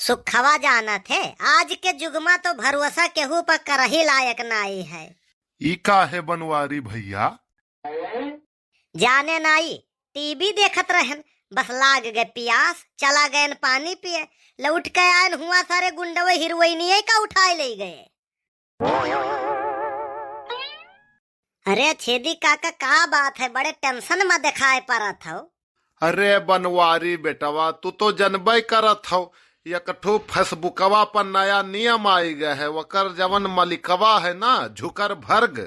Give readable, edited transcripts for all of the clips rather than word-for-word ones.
सुखवा जाना थे। आज के युग में तो भरोसा केहू पर करही लायक नाई है। ई का है बनवारी भैया? जाने नाई टीवी देखत रहन, बस लाग गए प्यास, चला गए पानी पिए, लौट के आयन हुआ सारे गुंडवे हिरोइनिये का उठाए ले गए। अरे छेदी काका का बात है, बड़े टेंशन में दिखाए पड़त हो। अरे बनवारी बेटवा तू तो जनबे करत हो, एकठो फेसबुकवा पर नया नियम आई गया है, वकर जवन मलिकवा है ना झुकर भर्ग।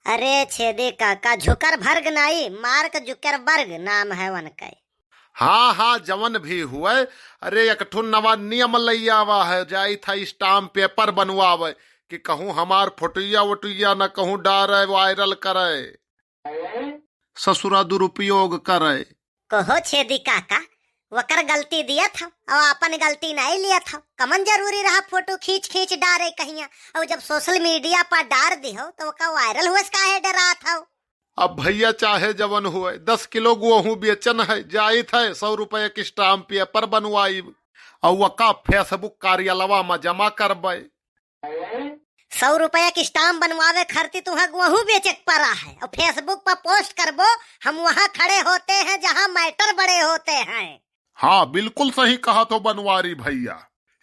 अरे छेदी काका झुकर भर्ग नाई, मार्क जुकरबर्ग नाम है उनका। हाँ हाँ जवन भी हुए, अरे एकठो नवा नियम लई आवा है, जाई था स्टाम्प पेपर बनवावे कि कहूँ हमार फोटोया वोटोया न कहूँ डारे वायरल करे, ससुरा दुरुपयोग करे। कहो छेदी काका वकर गलती दिया था और अपन गलती नहीं लिया था। कमन जरूरी रहा फोटो खींच खींच डारे कहिया, और जब सोशल मीडिया पर डार दी हो तो वका वायरल हुआ काहे डरा था। अब भैया चाहे जवन हुए 10 किलो गेहूं बेचन है, जाई थे 100 रुपये की स्टाम्प पेपर बनवाई और वका फेसबुक कार्यालय में जमा करबे। 100 रुपया की स्टाम्प बनवावे खर्ची तुम्हें गेहूं बेचे पड़ा है और फेसबुक पर पोस्ट करबो, हम वहाँ खड़े होते हैं जहाँ मैटर बड़े होते हैं। हाँ बिल्कुल सही कहा तो बनवारी भैया,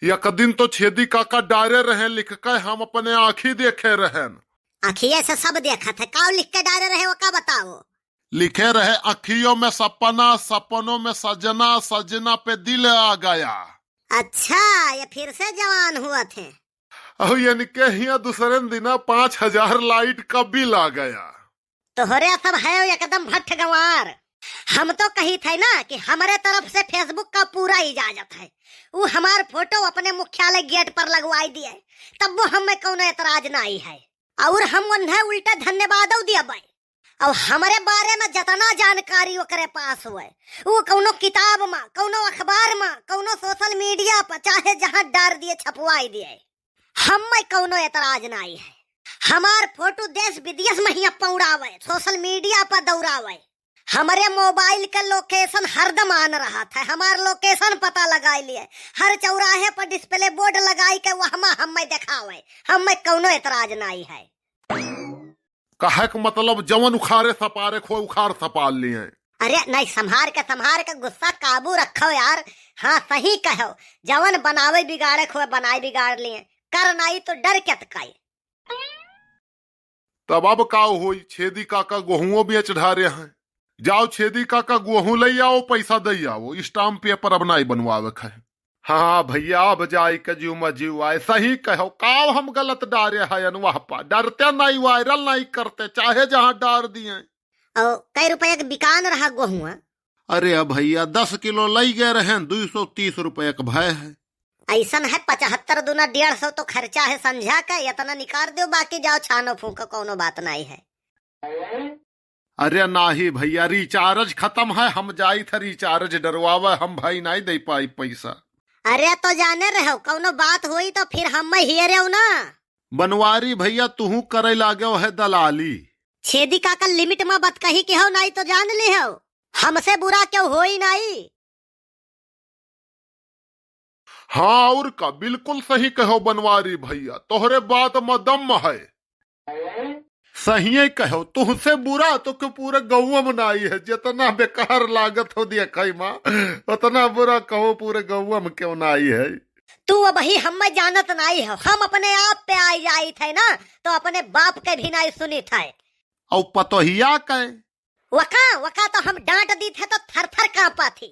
एक दिन तो छेदी काका डारे रहे लिख के, हम अपने आँखी देखे रहे। आखिए से सब देखा था, का लिख के डाले रहे वो का बताओ। लिखे रहे अखियों में सपना, सपनों में सजना, सजना पे दिल आ गया। अच्छा ये फिर से जवान हुआ थे। और यानी के हिया दूसरे दिन 5000 लाइट का बिल आ गया। तोहरे सब है एकदम भट्ट गंवार। हम तो कही थे ना कि हमारे तरफ से फेसबुक का पूरा इजाजत है, वो हमार फोटो अपने मुख्यालय गेट पर लगवाई दिए, तब वो हमें कौन एतराज नहीं है, और हम उन्हें उल्टा धन्यवाद दिया भाई। और हमारे बारे में जितना जानकारी ओकरे पास हुए, वो कौनो किताब में, कौनो अखबार में, कौनो सोशल मीडिया पर चाहे जहाँ डार दिए छपवाई दिए, हमें कौनो एतराज नहीं है। हमार फोटो देश विदेश में ही पौड़ावे, सोशल मीडिया पर दौड़ावे। हमारे मोबाइल का लोकेशन हरदम आन रहा था, हमार लोकेशन पता लगाई लिए, हर चौराहे पर डिस्प्ले बोर्ड लगाई के वो हमें दिखावे, हमें कौनो एतराज नहीं है। कहे का मतलब जवन उखाड़े सपारे खो उखाड़ सपाल लिए। अरे नहीं, संभार के गुस्सा काबू रखो यार। हाँ सही कहो, जवन बनावे बिगाड़े खो बनाए बिगाड़ लिए, कर नहीं तो डर क्या तकाई। तब अब का हुई, छेदी काका गेहूं बेच ढारे हैं, जाओ छेदी काका गेहूं ले आओ, पैसा दे आओ, स्टाम्प पेपर अब नहीं बनवावे है। हाँ भैया अब जाई के जीव में जीव आए, सही कहो, काव हम गलत डारे है, वहाँ पर डरते नहीं, वायरल नहीं करते, चाहे जहाँ डार दिए। कई रुपये का बिकान रहा गेहूं? अरे भैया 10 किलो लई गए रहे, 230 रुपये का भय है। ऐसा है 75 दूना 150 तो खर्चा है, समझा का इतना निकाल दो, बाकी जाओ छानो फूको, कोनो बात नहीं है। अरे नाही भैया रिचार्ज खत्म है, हम जाई थे रिचार्ज डरवावे, हम भाई नहीं दे पाई पैसा। अरे तो जाने रहो, कौनो बात हुई तो फिर हम हियरे ना। बनवारी भैया तू करे लागे है दलाली। छेदी काका लिमिट में बात कही के हो, नहीं तो जान ली हो, हमसे बुरा क्यों हो ही नहीं। हाँ और का बिल्कुल सही कहो बनवारी भैया, तोहरे बात में दम है, सही कहो, तुझसे बुरा तो क्यों पूरे गाँव में नहीं है, जितना बेकार लागत हो दिया कई माँ, उतना बुरा कहो पूरे गाँव में क्यों नहीं है। तू अब ही हमें जानत नहीं हो, हम अपने आप पे आई जाई थे ना, तो अपने बाप के भी नहीं सुनी थे। और पतोहिया कहे वका तो हम डांट दी थे तो थर थर कांपा थी,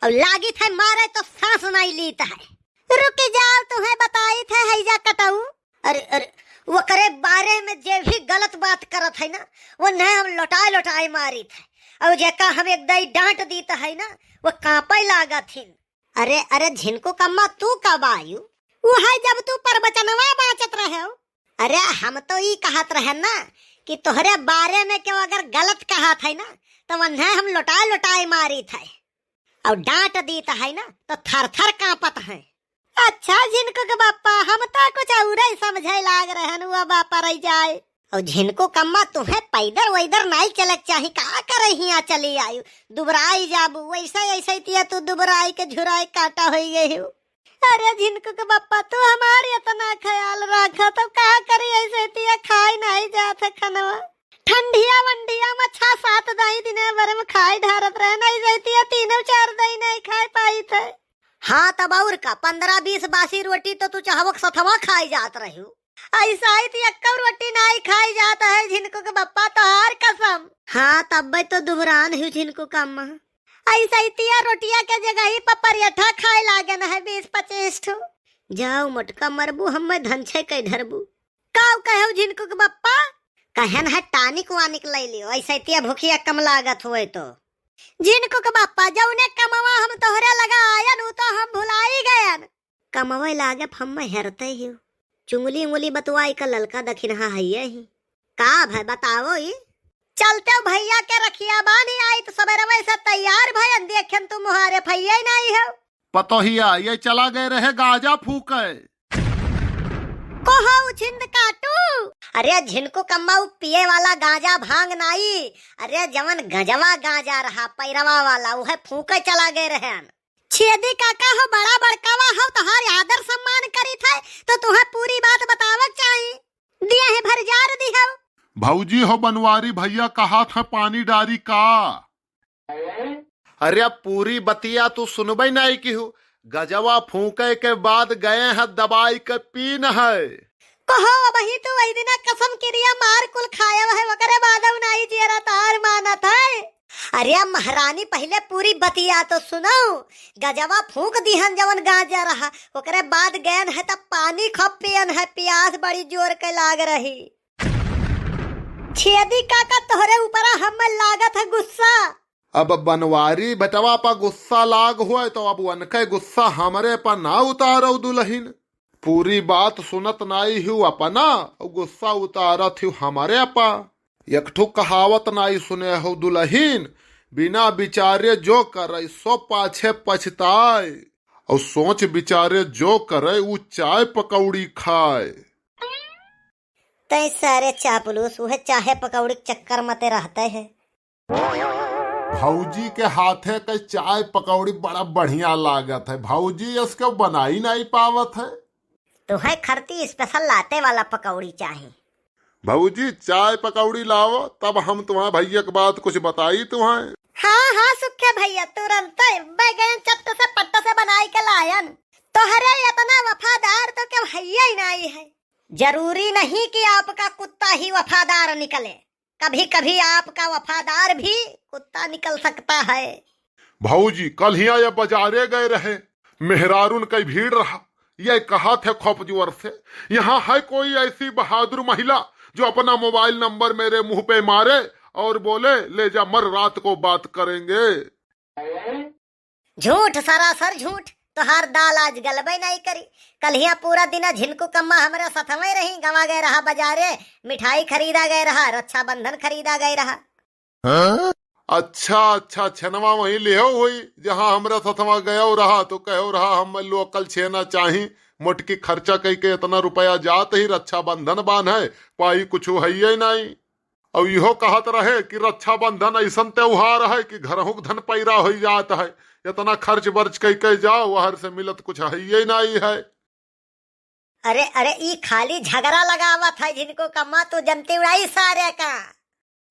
और लागी थे मारे तो सांस नहीं ली है। रुक जाओ, तुम्हें बताई थे हैजा कटाऊ। अरे वो करे बारे में जे भी गलत बात करत है ना, वो न हम लौटाए मारी थे, और जेका हम एक दई डांट दी है ना, वो कांपे लागा थी। अरे झिनको कम्मा तू कब आयु? वो है जब तू प्रवचनवा बाचत रहे हो। अरे हम तो ये कहत रहे ना कि तोहरे बारे में क्यों अगर गलत कहा था ना, तो वन्हे हम लौटाए मारी थे, और डांट दी है ना तो थर थर कांपत है। अच्छा झिनको के बापा, हम तो कुछ और ही समझे लाग रहे हुआ बापा रह जाए। और झिनको कम्मा तुम्हें पैदर वैदर नहीं चलक चाहिए, का करे हिया चली आयु, दुबराई जाबू, वैसे ऐसे तिया तू दुबराई के झुराई काटा हो गई हो। अरे झिनकू के बप्पा तू हमारे इतना ख्याल रखा तो का करी ऐसे तिया खाई नहीं जात खनवा ठंडिया वंडिया में 6-7 दही दिने भर में खाई ढारत रहे नहीं जाती 3-4 दही नहीं खाई पाई थे। हाँ तब और का 15-20 बासी रोटी तो तू चाहवक सथवा खाई जात रहू ऐसा ही तिया कब रोटी नहीं खाई जाता है झिनकू के बप्पा तो हार कसम। हाँ तब तो दुबरान हूँ झिनकू का अम्मा ऐसा ही तिया रोटिया के जगह ही पपरियठा खाए लागे न है 20-25 ठो। जाओ मटका मरबू हम धन छे कई धरबू काव कहू झिनकू के बप्पा कहन है टानिक वानिक ले लियो ऐसा तिया भूखिया कम लागत हुए तो झिनकू के बप्पा जौने कमवा हम तोहरे लगा आयन तो हम भुलाई गयन कमवे लागे हम हेरते ही चुंगली उंगली बतवाई का ललका दखिनहा है ही का भाई बताओ ही चलते भैया के रखिया बानी आई तो सवेरे वैसे तैयार भयन देखन तुम मुहारे भैया नहीं हो पतोहिया ये चला गए रहे गाजा फूके कोहो छिंद काटू। अरे झिनको कम्मा पिए वाला गांजा भांग नाई अरे जवन गजवा गांजा रहा पैरवा वाला वो है फूके चला गए रहे छेदी काका हो बड़ा बड़कावा हो तोहार आदर सम्मान करी थे तो तुम्हें पूरी बात बतावक चाहिए दिया है भर जार दी हो भौजी हो बनवारी भैया कहा था पानी डारी का। अरे अब पूरी बतिया तू सुनबई नहीं की हूँ गजवा फूके के बाद गए हैं दवाई के पीन है कहो वही तो वही दिन कसम क्रिया मार कुल खाया है वकरे बाद नहीं जेरा तार मानत है। अरे महारानी पहले पूरी बतिया तो सुनो गजवा फूक दिहन जवन गांजा रहा ओकरे बाद गयन है तब पानी खप पियन है प्यास बड़ी जोर के लाग रही छेदी काका तोहरे ऊपर हम लागत है गुस्सा। अब बनवारी बटवा पर गुस्सा लाग हुआ तो अब उनके गुस्सा हमारे पर ना उतारो दुल्हन पूरी बात सुनत नाई हूँ अपना गुस्सा उतारत हूँ हमारे अपा एक ठो कहावत नाई सुने हो दुल्हन बिना विचारे जो करे सो पाछे पछताए और सोच विचारे जो करे वो चाय पकौड़ी खाए। तै सारे चापलूस वह चाहे पकौड़ी चक्कर मते रहते हैं। भौजी के हाथे के चाय पकौड़ी बड़ा बढ़िया लागत है भौजी इसको बनाई नहीं पावत है तुम्हें खरती स्पेशल लाते वाला पकौड़ी चाहिए। भौजी चाय पकौड़ी लाओ तब हम तुम्हारे भैया के बात कुछ बताई तुम्हें। हाँ हाँ सुखे भैया तुरंत बैगन चट्ट से पट्ट से बनाई के लायन तोहरे इतना वफादार तो क्या भैया ही नहीं है जरूरी नहीं कि आपका कुत्ता ही वफादार निकले कभी कभी आपका वफादार भी कुत्ता निकल सकता है। भौजी कल ही ये बाजारे गए रहे मेहरारून कई भीड़ रहा ये कहा थे खोपजुअर से यहाँ है कोई ऐसी बहादुर महिला जो अपना मोबाइल नंबर मेरे मुंह पे मारे और बोले ले जा मर रात को बात करेंगे। झूठ सरासर झूठ तोहार दाल आज गलबे नहीं करी कल ही पूरा दिन झिनको कम्मा हमारे सथवे रही गवा गए रहा बाजारे मिठाई खरीदा गए रहा रक्षाबंधन खरीदा गए रहा। अच्छा छेनवा वही ले हुई जहाँ हमरा सथवा गया रहा तो कहो रहा हम लोकल छेना चाही मोटकी खर्चा कई के इतना रुपया जात ही रक्षाबंधन बान है पाई कुछ है ही नहीं और इहो कहत रहे कि रक्षाबंधन ऐसा त्योहार है कि घर धन पैरा हो जात है इतना खर्च बर्च कई के जाओ वहर से मिलत कुछ है ही नहीं है। अरे ई खाली झगड़ा लगावत है जिनको कम्मा तो जनती उड़ाई सारे का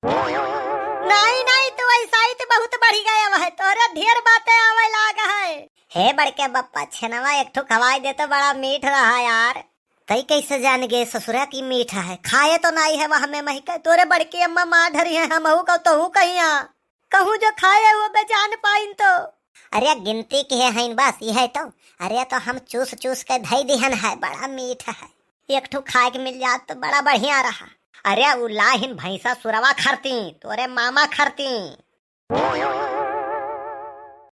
नहीं तो ऐसा ही तो बहुत बढ़ी गया वह तोरे ढेर बातें आवे लाग है। हे बड़के बप्पा छेनवा एक ठो खवाई दे तो बड़ा मीठ रहा यार तई कैसे जान गए ससुरा की मीठा है खाए तो नहीं है वह में महके तोरे बड़की अम्मा माँ धरी है हम कहूँ कहिया कहूँ जो खाए वो बेजान पाइन तो अरे गिनती की है बस यह तो अरे तो हम चूस चूस के धई दिहन है बड़ा मीठा है एक ठो खाए के मिल जात तो बड़ा बढ़िया रहा। अरे उलाहिन भैंसा सुरवा खरती तोरे मामा खरती